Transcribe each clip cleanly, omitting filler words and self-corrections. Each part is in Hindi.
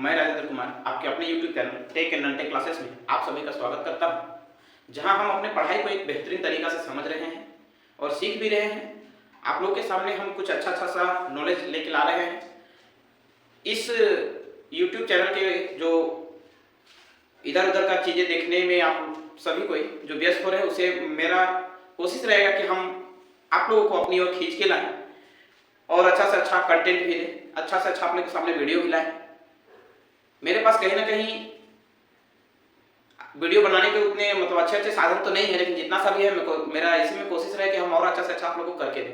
मैं राजेंद्र कुमार आपके अपने YouTube channel tech and non tech classes में आप सभी का स्वागत करता हूं, जहां हम अपने पढ़ाई को एक बेहतरीन तरीका से समझ रहे हैं और सीख भी रहे हैं। आप लोगों के सामने हम कुछ अच्छा सा नॉलेज लेके ला रहे हैं। इस YouTube चैनल के जो इधर उधर का चीज़ें देखने में आप सभी को जो व्यस्त हो रहे हैं, उसे मेरा कोशिश रहेगा कि हम आप लोगों को अपनी ओर खींच के लाएं और अच्छा से अच्छा कंटेंट भी दें, अच्छा से अच्छा अपने सामने वीडियो भी लाएं। मेरे पास कहीं ना कहीं वीडियो बनाने के उतने अच्छे साधन तो नहीं है, लेकिन जितना सा भी है मेरा इसी में कोशिश रहे कि हम और अच्छा से अच्छा आप लोगों को करके दें।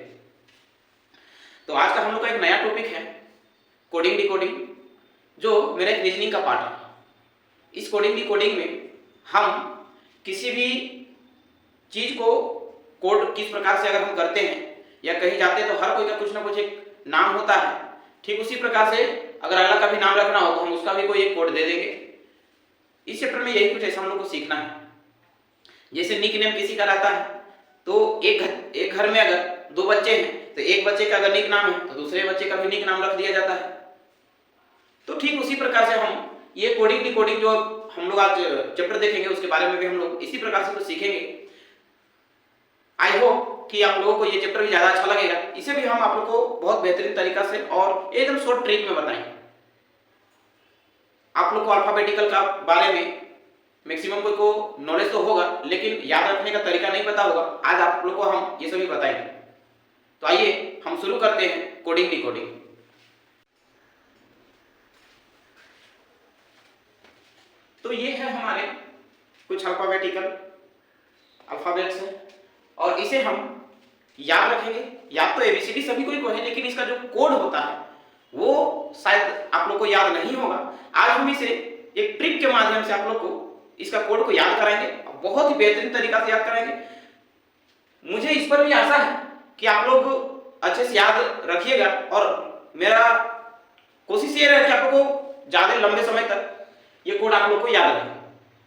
तो आज का हम लोग का एक नया टॉपिक है कोडिंग डिकोडिंग, जो मेरा एक रीजनिंग का पार्ट है। इस कोडिंग डिकोडिंग में हम किसी भी चीज को कोड किस प्रकार से अगर हम करते हैं या कहीं जाते हैं तो हर कोई का कुछ ना कुछ एक नाम होता है। ठीक उसी प्रकार से अगर अगला का भी नाम रखना हो तो हम उसका भी कोई एक कोड दे देंगे। इस चैप्टर में यही कुछ ऐसा हम लोग को सीखना है। जैसे निक नेम किसी का रहता है तो एक घर में अगर दो बच्चे हैं तो एक बच्चे का अगर निक नाम है तो दूसरे बच्चे का भी निक नाम रख दिया जाता है। तो ठीक उसी प्रकार से हम ये कोडिंग डिकोडिंग जो हम लोग आज चैप्टर देखेंगे उसके बारे में भी हम लोग इसी प्रकार से कुछ सीखेंगे। आई होप कि आप लोगों को ये चैप्टर भी ज्यादा अच्छा लगेगा। इसे भी हम आप लोग को बहुत बेहतरीन तरीका से और एकदम शॉर्ट ट्रिक में बताएंगे। आप लोग को अल्फाबेटिकल का बारे में मैक्सिमम को नॉलेज तो होगा, लेकिन याद रखने का तरीका नहीं पता होगा। आज आप लोग को हम ये सभी बताएंगे। तो आइए हम शुरू करते हैं कोडिंग डिकोडिंग। तो ये है हमारे कुछ अल्फाबेट्स हैं और इसे हम याद रखेंगे। याद तो एबीसीडी सभी को है, लेकिन इसका जो कोड होता है वो शायद आप लोग को याद नहीं होगा। आज हम इसे एक ट्रिक के माध्यम से आप लोग को इसका कोड को याद कराएंगे, बहुत ही बेहतरीन तरीका से याद कराएंगे। मुझे इस पर भी आशा है कि आप लोग अच्छे से याद रखिएगा और मेरा कोशिश ये रहे कि आप लोग को ज्यादा लंबे समय तक ये कोड आप लोग को याद रहे।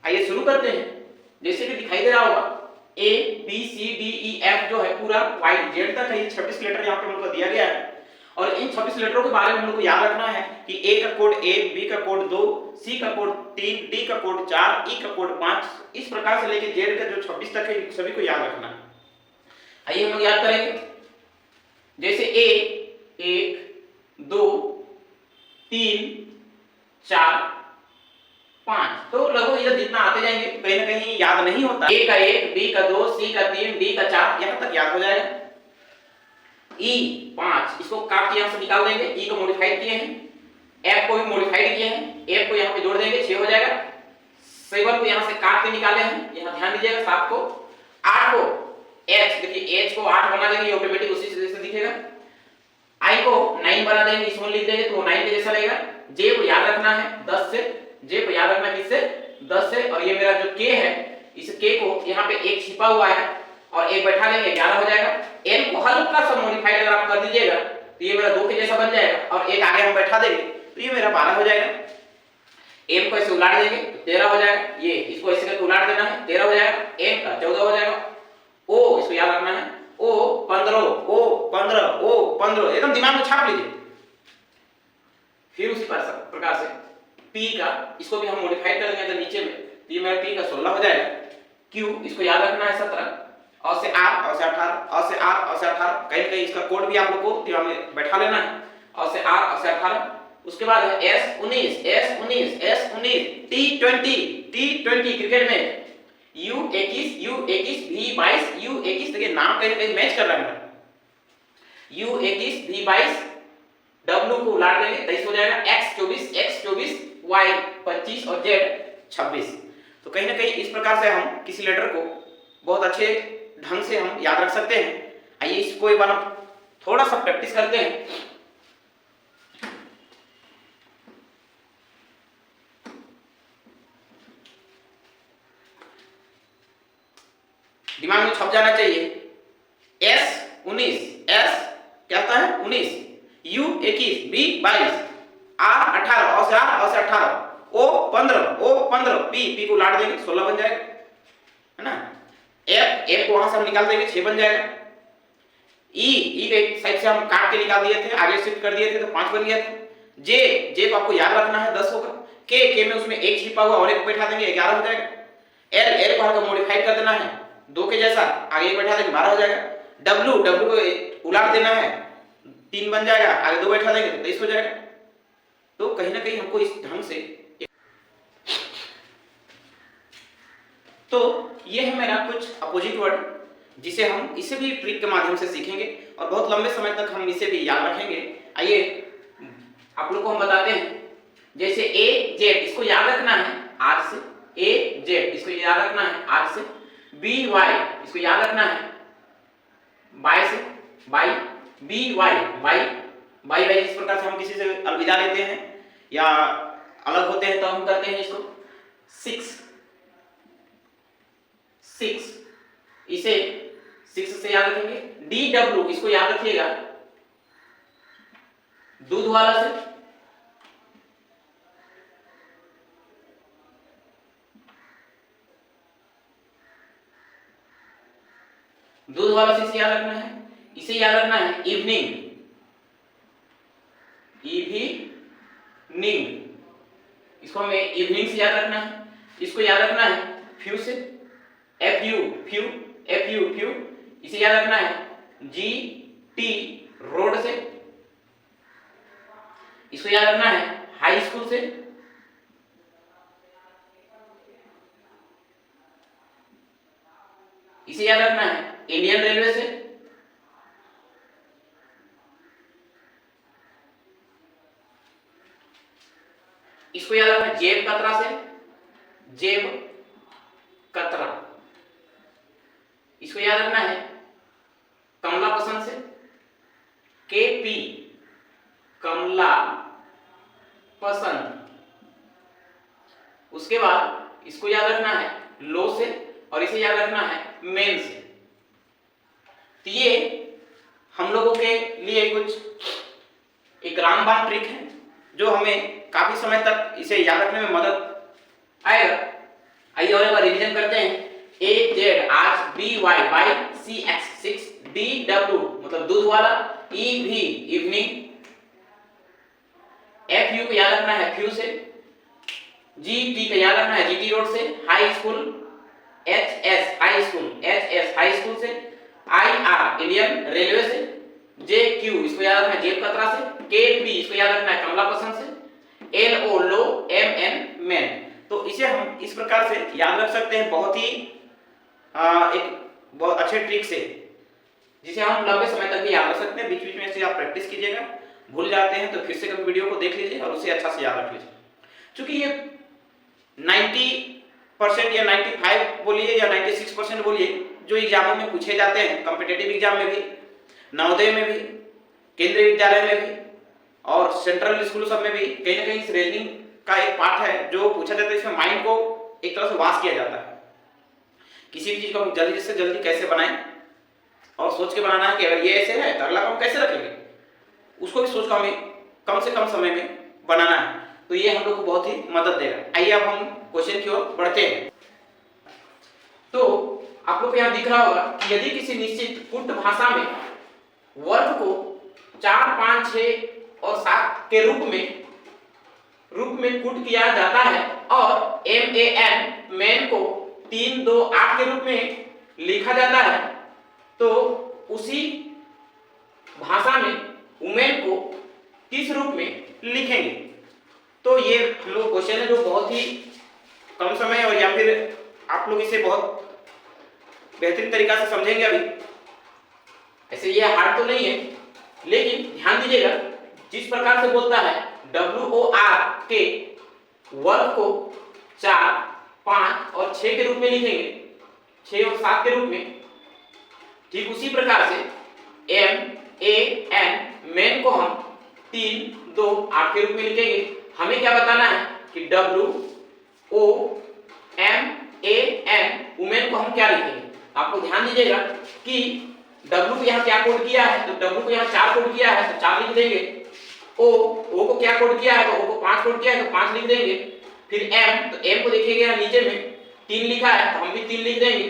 आइए शुरू करते हैं। जैसे कि दिखाई दे रहा होगा A B C D E F जो है पूरा Y Z तक है। 26 लेटर यहाँ पे हम लोग को दिया गया है और इन 26 लेटरों के बारे में हम लोग को याद रखना है कि A का कोड 1, B का कोड 2, C का कोड 3, D का कोड 4, E का कोड 5, इस प्रकार से लेके Z का जो 26 तक है सभी को याद रखना है। आइए हम लोग याद करेंगे। जैसे A 1 2 3 4 5, तो लगभग इधर जितना आते जाएंगे कहीं ना कहीं याद नहीं होता। A का 1, B का 2, C का 3, D का 4, यहां तक याद हो जाएगा। E 5, इसको काट के यहां से निकाल देंगे। E को मॉडिफाइड किए हैं, F को भी मॉडिफाइड किए हैं, F को यहां पे जोड़ देंगे 6 हो जाएगा। 7 को यहां से काट के निकाले हैं, यहां ध्यान दीजिएगा 7 को। 8 को H, देखिए H को 8 बना देंगे, ये ऑटोमेटिक उसी से दिखेगा। I को 9 बना देंगे, इसमें लिख देंगे तो 9 के जैसा रहेगा। J को याद रखना है 10 से, J को याद रखना है किससे 10 से। और ये मेरा जो K है, इस K को यहाँ पे एक छिपा हुआ है और एक बैठा लेंगे 11 हो जाएगा। N को हल्का सा मॉडिफाइड अगर आप कर दीजिएगा तो ये मेरा 2 के जैसा बन जाएगा और एक आगे हम बैठा देंगे तो ये मेरा 12 हो जाएगा। M को ऐसे उलाट देंगे तो 13 हो जाएगा। ये इसको ऐसे करके उलाट देना है 13 हो जाएगा। M का 14 हो जाएगा। O इसको याद रखना है O 15, O 15, O 15, एकदम दिमाग में छाप लीजिए। फिर उसी प्रकार से P का, इसको भी हम मॉडिफाइड कर देंगे नीचे में तो ये मेरा P का 16 हो जाएगा। Q इसको याद रखना है 17, और से R, और से 18, और से R, और से 18, कहीं कहीं इसका कोड भी आप लोग को दिमाग में बैठा लेना है। और से R, और से 18, उसके बाद है S19, S19, S19, T20 cricket में U21, U21, V22, U21, देखिए नाम कहीं कहीं मैच कर रहा है। U21, V22, W को उलाट देंगे 23 हो जाएगा। X24, Y 25 और Z 26। तो कहीं ना कहीं इस प्रकार से हम किसी लेटर को बहुत अच्छे ढंग से हम याद रख सकते हैं। आइए इसको एक बार हम थोड़ा सा प्रैक्टिस करते हैं। दिमाग में छप जाना चाहिए। S19, S क्या होता है 19, U21, B22, R 18, और से 18, O 15, P को उलाट देंगे 16 बन जाएगा, है ना। F को वहां से हम निकाल देंगे 6 बन जाएगा। E के साइड से हम काट के निकाल दिए थे, आगे शिफ्ट कर दिए थे तो 5 बन गया था। जे जे को आपको याद रखना है 10 होगा, के में उसमें एक छिपा हुआ और एक बैठा देंगे 11 हो जाएगा, एल को हल्का मॉडिफाइड कर देना है 2 के जैसा, आगे एक बैठा देंगे 12 हो जाएगा, डब्ल्यू को उलाट देना है 3 बन जाएगा, आगे 2 बैठा देंगे तो 23 हो जाएगा। तो कहीं ना कहीं हमको इस ढंग से, तो ये है मेरा कुछ अपोजिट वर्ड जिसे हम इसे भी ट्रिक के माध्यम से सीखेंगे और बहुत लंबे समय तक हम इसे भी याद रखेंगे। आइए आप लोग को हम बताते हैं, जैसे ए जेड इसको याद रखना है आज से, ए जेड इसको याद रखना है आज से, बी वाई इसको याद रखना है बाय से, by B Y by by by. इस प्रकार से हम किसी से अलविदा लेते हैं या अलग होते हैं तो हम करते हैं इसको 6 इसे 6 से याद रखेंगे। डी डब्ल्यू इसको याद रखिएगा दूध वाला से, दूध वाला से इसे याद रखना है। इसे याद रखना है इवनिंग, इसको हमें इवनिंग से याद रखना है। इसको याद रखना है फ्यू से, फ्यू, इसे याद रखना है जी टी रोड से। इसको याद रखना है हाई स्कूल से, इसे याद रखना है इंडियन रेलवे से, इसको याद रखना है जेब कतरा से, जेब कतरा। इसको याद रखना है कमला पसंद से, केपी कमला पसंद। उसके बाद इसको याद रखना है लो से और इसे याद रखना है मेन से। तो ये हम लोगों के लिए कुछ एक रामबाण ट्रिक है जो हमें काफी समय तक इसे याद रखने में मदद आएगा। आइए और एक बार रिवीजन करते हैं। ए जेड आज, B Y by, C X 6, D W मतलब दूध वाला, ई भी इवनिंग, एफ यू को याद रखना है फ्यू से, जी टी को याद रखना है जीटी रोड से, high school, H S high school से, आई आर इंडियन रेलवे से, जे क्यू इसको याद रखना है जेब कतरा से, के पी इसको याद रखना है कमला पसंद से, एल ओ लो, एम एन मैन। तो इसे हम इस प्रकार से याद रख सकते हैं बहुत ही एक बहुत अच्छे ट्रिक से, जिसे हम लंबे समय तक भी याद रख सकते हैं। बीच बीच में इसे आप प्रैक्टिस कीजिएगा, भूल जाते हैं तो फिर से कभी वीडियो को देख लीजिए और उसे अच्छा से याद रख लीजिए। क्योंकि ये 90% या 95 बोलिए या 96% बोलिए जो एग्जामों में पूछे जाते हैं, कॉम्पिटिटिव एग्जाम में भी, नवोदय में भी, केंद्रीय विद्यालय में भी और सेंट्रल स्कूल सब में भी कहीं ना कहीं रीजनिंग का एक पार्ट है जो पूछा जाता है। इसमें माइंड को एक तरह से वाश किया जाता है, किसी भी चीज को हम जल्दी से जल्दी कैसे बनाएं और सोच के बनाना है कि अगर ये ऐसे है तो अगला काम कैसे रखेंगे, उसको भी सोच कर हमें कम से कम समय में बनाना है। तो ये हम लोग को बहुत ही मदद देगा। आइए अब हम क्वेश्चन की ओर बढ़ते हैं। तो आप लोग को यहाँ दिख रहा होगा कि यदि किसी निश्चित कुट भाषा में वर्ग को 4, 5, 6 और 7 के रूप में कुट किया जाता है और MAN मैन को 3, 2, 8 के रूप में लिखा जाता है, तो उसी भाषा में वुमेन को किस रूप में लिखेंगे। तो ये लोग क्वेश्चन है जो बहुत ही कम समय और या फिर आप लोग इसे बहुत बेहतरीन तरीका से समझेंगे। अभी ऐसे ये हार्ड तो नहीं है, लेकिन ध्यान दीजिएगा जिस प्रकार से बोलता है WOR के वर्ग को 4, 5 और 6 के रूप में लिखेंगे, 6 और 7 के रूप में, ठीक उसी प्रकार से MAN मैन को हम 3, 2, 8 के रूप में लिखेंगे। हमें क्या बताना है कि WOMAN वुमेन को हम क्या लिखेंगे। आपको ध्यान दीजिएगा कि W को यहाँ क्या कोड किया है, तो W को यहाँ 4 कोड किया है तो 4 लिख देंगे। O को क्या कोड किया है, तो O को 5 कोड किया है तो 5 लिख देंगे। फिर M, तो M को देखिएगा यहाँ नीचे में 3 लिखा है तो हम भी 3 लिख देंगे।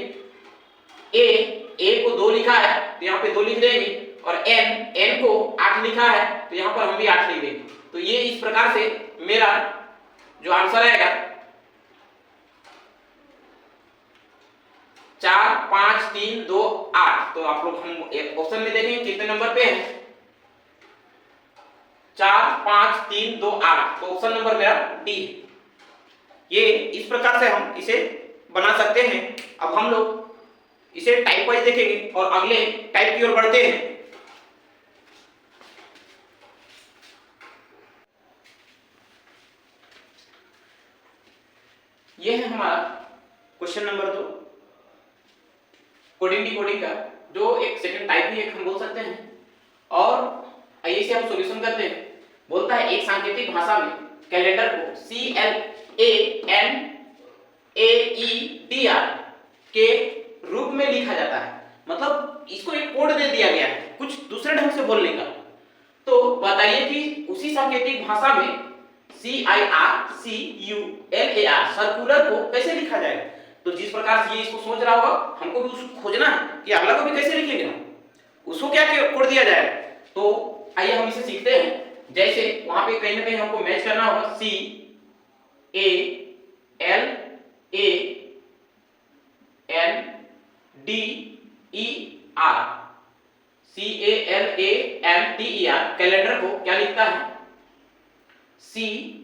A को 2 लिखा है तो यहाँ पे 2 लिख देंगे और N को 8 लिखा है तो यहाँ पर हम भी 8 लिख देंगे। तो ये इस प्रकार से मेरा जो आंसर आएगा 4 5 3 2 8। तो आप लोग हम ऑप्शन में देखेंगे कितने नंबर पे है, 4 5 3 2 8। तो ऑप्शन नंबर मेरा डी है। ये इस प्रकार से हम इसे बना सकते हैं। अब हम लोग इसे टाइप वाइज देखेंगे और अगले टाइप की ओर बढ़ते हैं। ये है हमारा क्वेश्चन नंबर 2 कोडिंग डिकोडिंग का, जो एक सेकंड टाइप भी एक हम बोल सकते हैं। और आइए इसे हम सॉल्यूशन करते हैं। बोलता है एक सांकेतिक भाषा में कैलेंडर को CALENDAR के रूप में लिखा जाता है। मतलब इसको एक कोड दे दिया गया है कुछ दूसरे ढंग से बोलने का। तो बताइए कि उसी सांकेतिक भाषा में CIRCULAR सर्कुलर को कैसे लिखा जाएगा। तो जिस प्रकार से ये इसको सोच रहा होगा, हमको भी उसको खोजना है कि अगला को भी कैसे लिखेंगे हम, उसको क्या कोड दिया जाएगा। तो आइए हम इसे सीखते हैं। जैसे वहां पे कहीं ना कहीं हमको मैच करना होगा CALENDAR कैलेंडर को क्या लिखता है CLANEDR।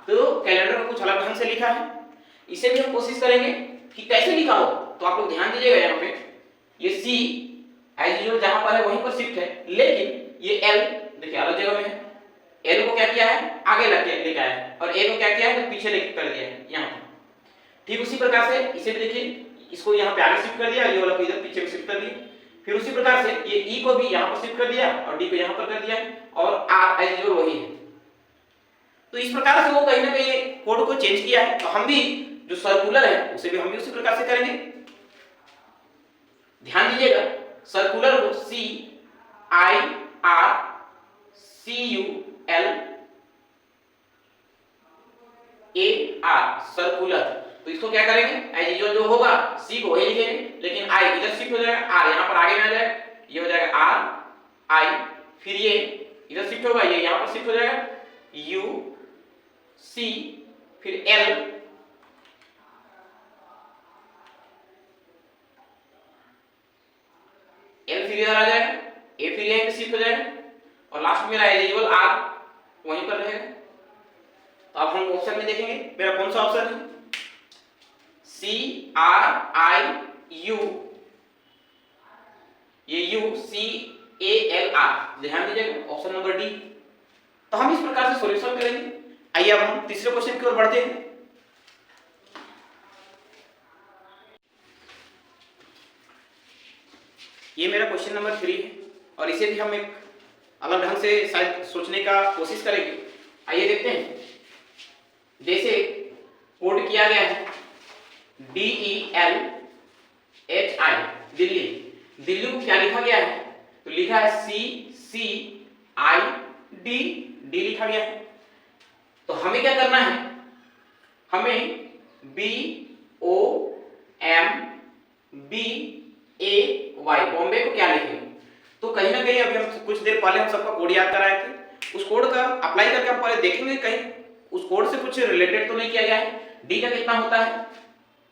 तो कैलेंडर को कुछ अलग ढंग से लिखा है। इसे भी हम कोशिश करेंगे कि कैसे लिखा हो। तो आप लोग ध्यान दीजिएगा, यहाँ पे ये C एज यूजुअल जहां पर है वहीं पर शिफ्ट है, लेकिन ये L देखिए अलग जगह में है। L को क्या किया है आगे लेके आया है और A को क्या किया है तो पीछे लेके कर दिया है यहाँ पे। ठीक उसी प्रकार से इसे भी देखिए, इसको यहाँ पे आगे शिफ्ट कर दिया, ये वाला को इधर पीछे शिफ्ट कर दिया। फिर उसी प्रकार से ये E को भी यहाँ पर शिफ्ट कर दिया और D को यहाँ पर कर दिया और R एज यूजुअल वही है। तो इस प्रकार से वो कहीं ना कहीं कोड को चेंज किया है। तो हम भी जो सर्कुलर है उसे भी हम भी उसी प्रकार से करेंगे। ध्यान दीजिएगा, सर्कुलर को CIRCULAR सर्कुलर। तो इसको क्या करेंगे एज यूजुअल जो होगा C को वही लिखेंगे, लेकिन I इधर शिफ्ट हो जाएगा, R यहाँ पर आगे में आ जाएगा, ये हो जाएगा R I, फिर ये इधर शिफ्ट होगा, ये यहाँ पर शिफ्ट हो जाएगा U C, फिर L, फिर इधर आ जाएगा, A फिर यहीं पे शिफ्ट हो जाएगा और लास्ट में एज यूजुअल R वहीं पर रहेगा। तो अब हम ऑप्शन में देखेंगे मेरा कौन सा ऑप्शन है, CRIU, ये UCALR। ध्यान दीजिएगा ऑप्शन नंबर डी। तो हम इस प्रकार से सॉल्यूशन करेंगे। आइए अब हम तीसरे क्वेश्चन की ओर बढ़ते हैं। ये मेरा क्वेश्चन नंबर 3 है और इसे भी हम एक अलग ढंग से शायद सोचने का कोशिश करेंगे। आइए देखते हैं। जैसे कोड किया गया है DELHI दिल्ली, दिल्ली को क्या लिखा गया है तो लिखा है CCID, डी लिखा गया है। तो हमें क्या करना है, हमें BOMBAY बॉम्बे को क्या लिखेंगे। तो कहीं ना कहीं अभी हम कुछ देर पहले हम सबका कोड याद कराए थे, उस कोड का अप्लाई करके हम पहले देखेंगे कहीं उस कोड से कुछ रिलेटेड तो नहीं किया गया है। डी का कितना होता है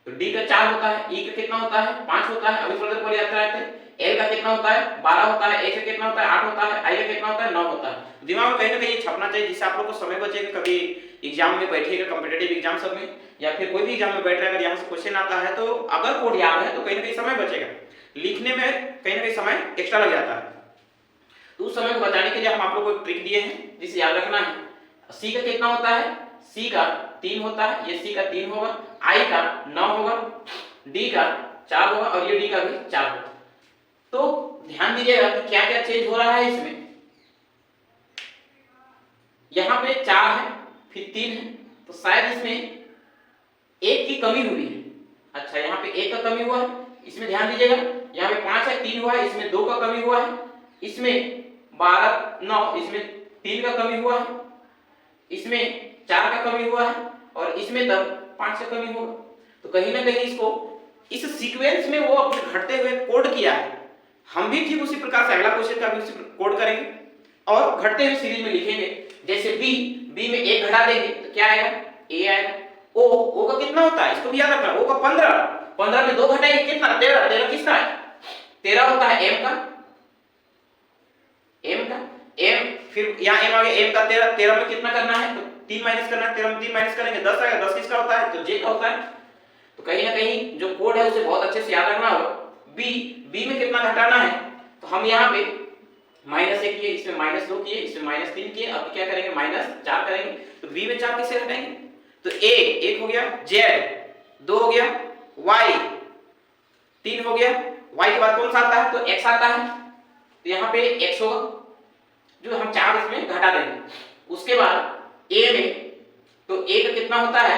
तो डी का 4 होता है, ई का कितना होता है 5 होता है, अभी थोड़ी देर पहले याद कराए थे। एल का कितना होता है 12 होता है, ए का कितना होता है 8 होता है, आई का कितना होता है 9 होता है। दिमाग में कहीं ना कहीं ये छपना चाहिए, जिससे आप लोग को समय बचेगा। कभी एग्जाम में बैठिएगा, कॉम्पिटिटिव एग्जाम सब में या फिर कोई भी एग्जाम में बैठ रहे अगर यहाँ से क्वेश्चन आता है तो अगर कोड याद है तो कहीं ना कहीं समय बचेगा। लिखने में कहीं ना कहीं समय एक्स्ट्रा लग जाता है। तो उस समय को बचाने के लिए हम आप लोग को एक ट्रिक दिए हैं जिसे याद रखना है। सी का कितना होता है, सी का 3 होता है, ये सी का 3 होगा, आई का 9 होगा, डी का 4 होगा और ये डी का भी 4 होगा। तो ध्यान दीजिएगा कि क्या क्या चेंज हो रहा है इसमें। यहां पे 4 है फिर 3 है, तो शायद इसमें 1 की कमी हुई है। अच्छा यहाँ पे 1 का कमी हुआ है, इसमें ध्यान दीजिएगा। यहाँ पे 5 है 3 हुआ है, इसमें 2 का कमी हुआ है, इसमें 12 9, इसमें 3 का कमी हुआ है, इसमें 4 का कमी हुआ है और इसमें तब 5 का कमी होगा। तो तो कहीं ना कहीं इसको इस सीक्वेंस में वो अपने घटते हुए कोड किया है। हम भी ठीक उसी प्रकार से अगला क्वेश्चन का भी उसी कोड करेंगे और घटते हुए सीरीज में लिखेंगे। जैसे बी में 1 घटा देंगे तो क्या आएगा, ए आएगा। ओ का कितना होता है, इसको भी याद रखना, ओ का 15 में 2 घटाएंगे कितना, 13 किसका है, 13 होता है एम का, एम फिर यहाँ एम आ गया, एम का 13 में कितना करना है तो 3 माइनस करना है, 13 में 3 माइनस करेंगे 10 आएगा, 10 किसका होता है तो जे का होता है। तो कहीं ना कहीं जो कोड है उसे बहुत अच्छे से याद रखना होगा। बी में कितना घटाना है तो हम यहाँ पे -1 किए, इसमें -2 किए, इसमें -3 किए, अब क्या करेंगे -4 करेंगे। तो बी में 4 किससे घटाएंगे तो ए 1 हो गया, जेड 2 हो गया, वाई 3 हो गया, वाई के बाद कौन सा आता है तो एक्स आता है, तो यहाँ पे एक्स होगा जो हम 4 इसमें घटा देंगे। उसके बाद ए में तो ए का कितना होता है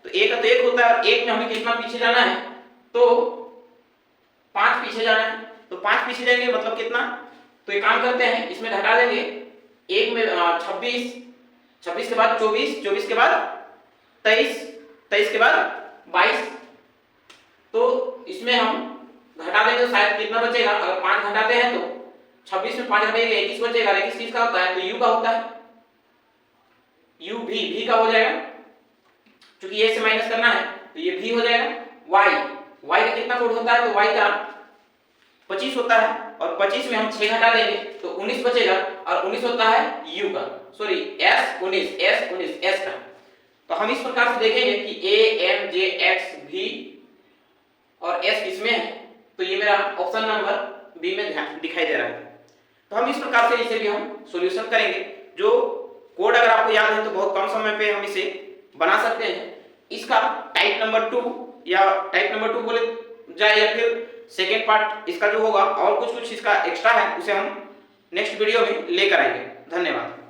तो ए का तो 1 होता है और 1 में हमें कितना पीछे जाना है तो 5 पीछे जाना है। तो 5 पीछे जाएंगे मतलब कितना, तो एक काम करते हैं इसमें घटा देंगे, 1 में 26 के बाद 24 के बाद 23 के बाद 22, तो इसमें हम घटा देंगे तो शायद कितना बचेगा, अगर 5 घटाते हैं तो 26 में 5 घटाएंगे 21 बचेगा, 21 किसका होता है तो u का होता है, u भी का हो जाएगा, क्योंकि ये से माइनस करना है तो ये भी हो जाएगा। y का कितना कोड होता है तो y का 25 होता है और 25 में हम 6 घटा देंगे तो 19 बचेगा और 19 होता है u का, सॉरी s का। तो हम इस प्रकार से देखेंगे कि a m j x v और s किसमें है तो ये मेरा ऑप्शन नंबर बी में दिखाई दे रहा है। तो हम इस प्रकार से इसे भी हम सॉल्यूशन करेंगे। जो कोड अगर आपको याद है तो बहुत कम समय पे हम इसे बना सकते हैं। इसका टाइप नंबर 2 या टाइप नंबर 2 बोले जाए या फिर सेकेंड पार्ट इसका जो होगा और कुछ इसका एक्स्ट्रा है उसे हम नेक्स्ट वीडियो में लेकर आएंगे। धन्यवाद।